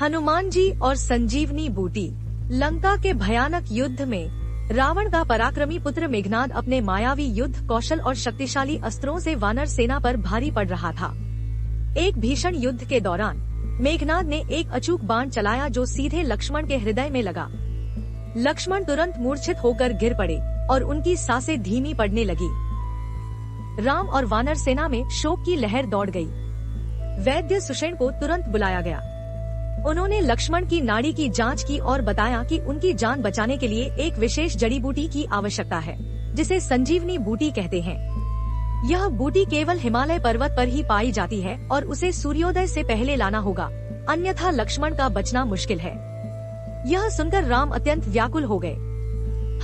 हनुमान जी और संजीवनी बूटी। लंका के भयानक युद्ध में रावण का पराक्रमी पुत्र मेघनाद अपने मायावी युद्ध कौशल और शक्तिशाली अस्त्रों से वानर सेना पर भारी पड़ रहा था। एक भीषण युद्ध के दौरान मेघनाद ने एक अचूक बाण चलाया जो सीधे लक्ष्मण के हृदय में लगा। लक्ष्मण तुरंत मूर्छित होकर गिर पड़े और उनकी सांसें धीमी पड़ने लगी। राम और वानर सेना में शोक की लहर दौड़ गई। वैद्य सुषेण को तुरंत बुलाया गया। उन्होंने लक्ष्मण की नाड़ी की जांच की और बताया कि उनकी जान बचाने के लिए एक विशेष जड़ी बूटी की आवश्यकता है, जिसे संजीवनी बूटी कहते हैं। यह बूटी केवल हिमालय पर्वत पर ही पाई जाती है और उसे सूर्योदय से पहले लाना होगा, अन्यथा लक्ष्मण का बचना मुश्किल है। यह सुनकर राम अत्यंत व्याकुल हो गए।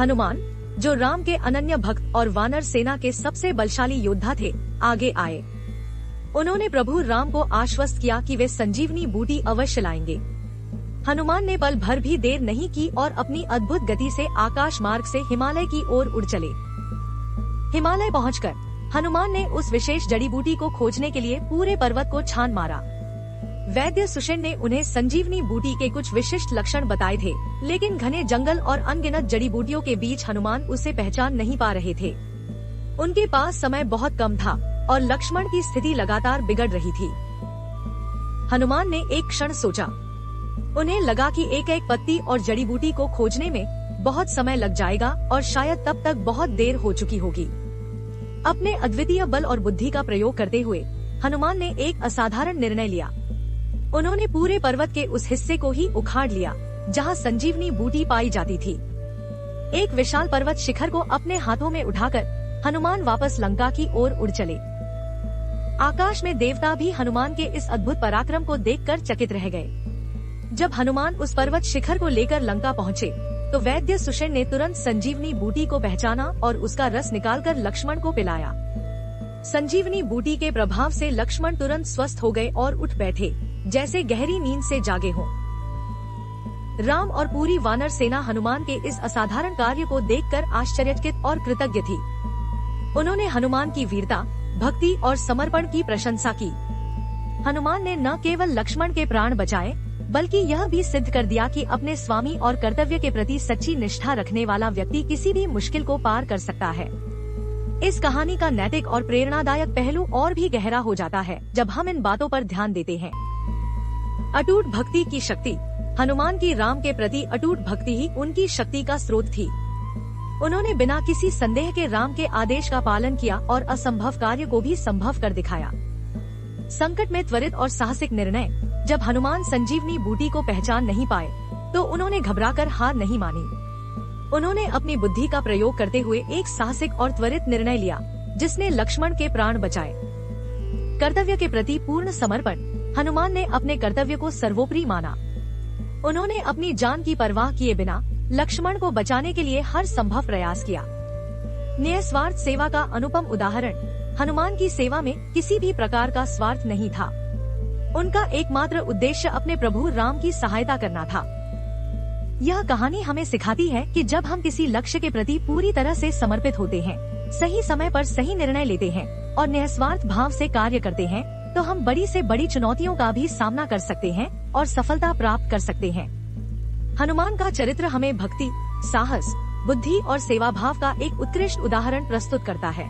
हनुमान, जो राम के अनन्य भक्त और वानर सेना के सबसे बलशाली योद्धा थे, आगे आए। उन्होंने प्रभु राम को आश्वस्त किया कि वे संजीवनी बूटी अवश्य लाएंगे। हनुमान ने पल भर भी देर नहीं की और अपनी अद्भुत गति से आकाश मार्ग से हिमालय की ओर उड़ चले। हिमालय पहुंचकर हनुमान ने उस विशेष जड़ी बूटी को खोजने के लिए पूरे पर्वत को छान मारा। वैद्य सुषेण ने उन्हें संजीवनी बूटी के कुछ विशिष्ट लक्षण बताए थे, लेकिन घने जंगल और अनगिनत जड़ी बूटियों के बीच हनुमान उसे पहचान नहीं पा रहे थे। उनके पास समय बहुत कम था और लक्ष्मण की स्थिति लगातार बिगड़ रही थी। हनुमान ने एक क्षण सोचा। उन्हें लगा कि एक एक पत्ती और जड़ी बूटी को खोजने में बहुत समय लग जाएगा और शायद तब तक बहुत देर हो चुकी होगी। अपने अद्वितीय बल और बुद्धि का प्रयोग करते हुए हनुमान ने एक असाधारण निर्णय लिया। उन्होंने पूरे पर्वत के उस हिस्से को ही उखाड़ लिया जहां संजीवनी बूटी पाई जाती थी। एक विशाल पर्वत शिखर को अपने हाथों में उठाकर हनुमान वापस लंका की ओर उड़ चले। आकाश में देवता भी हनुमान के इस अद्भुत पराक्रम को देखकर चकित रह गए। जब हनुमान उस पर्वत शिखर को लेकर लंका पहुँचे तो वैद्य सुषेण ने तुरंत संजीवनी बूटी को पहचाना और उसका रस निकालकर लक्ष्मण को पिलाया। संजीवनी बूटी के प्रभाव से लक्ष्मण तुरंत स्वस्थ हो गए और उठ बैठे, जैसे गहरी नींद से जागे हों। राम और पूरी वानर सेना हनुमान के इस असाधारण कार्य को देखकर आश्चर्यचकित और कृतज्ञ थी। उन्होंने हनुमान की वीरता, भक्ति और समर्पण की प्रशंसा की। हनुमान ने न केवल लक्ष्मण के प्राण बचाए, बल्कि यह भी सिद्ध कर दिया कि अपने स्वामी और कर्तव्य के प्रति सच्ची निष्ठा रखने वाला व्यक्ति किसी भी मुश्किल को पार कर सकता है। इस कहानी का नैतिक और प्रेरणादायक पहलू और भी गहरा हो जाता है जब हम इन बातों पर ध्यान देते हैं। अटूट भक्ति की शक्ति। हनुमान की राम के प्रति अटूट भक्ति ही उनकी शक्ति का स्रोत थी। उन्होंने बिना किसी संदेह के राम के आदेश का पालन किया और असंभव कार्य को भी संभव कर दिखाया। संकट में त्वरित और साहसिक निर्णय। जब हनुमान संजीवनी बूटी को पहचान नहीं पाए तो उन्होंने घबराकर हार नहीं मानी। उन्होंने अपनी बुद्धि का प्रयोग करते हुए एक साहसिक और त्वरित निर्णय लिया, जिसने लक्ष्मण के प्राण बचाए। कर्तव्य के प्रति पूर्ण समर्पण। हनुमान ने अपने कर्तव्य को सर्वोपरि माना। उन्होंने अपनी जान की परवाह किए बिना लक्ष्मण को बचाने के लिए हर संभव प्रयास किया। निस्वार्थ सेवा का अनुपम उदाहरण। हनुमान की सेवा में किसी भी प्रकार का स्वार्थ नहीं था। उनका एकमात्र उद्देश्य अपने प्रभु राम की सहायता करना था। यह कहानी हमें सिखाती है कि जब हम किसी लक्ष्य के प्रति पूरी तरह से समर्पित होते हैं, सही समय पर सही निर्णय लेते हैं और निस्वार्थ भाव से कार्य करते हैं, तो हम बड़ी से बड़ी चुनौतियों का भी सामना कर सकते हैं और सफलता प्राप्त कर सकते हैं। हनुमान का चरित्र हमें भक्ति, साहस, बुद्धि और सेवा भाव का एक उत्कृष्ट उदाहरण प्रस्तुत करता है।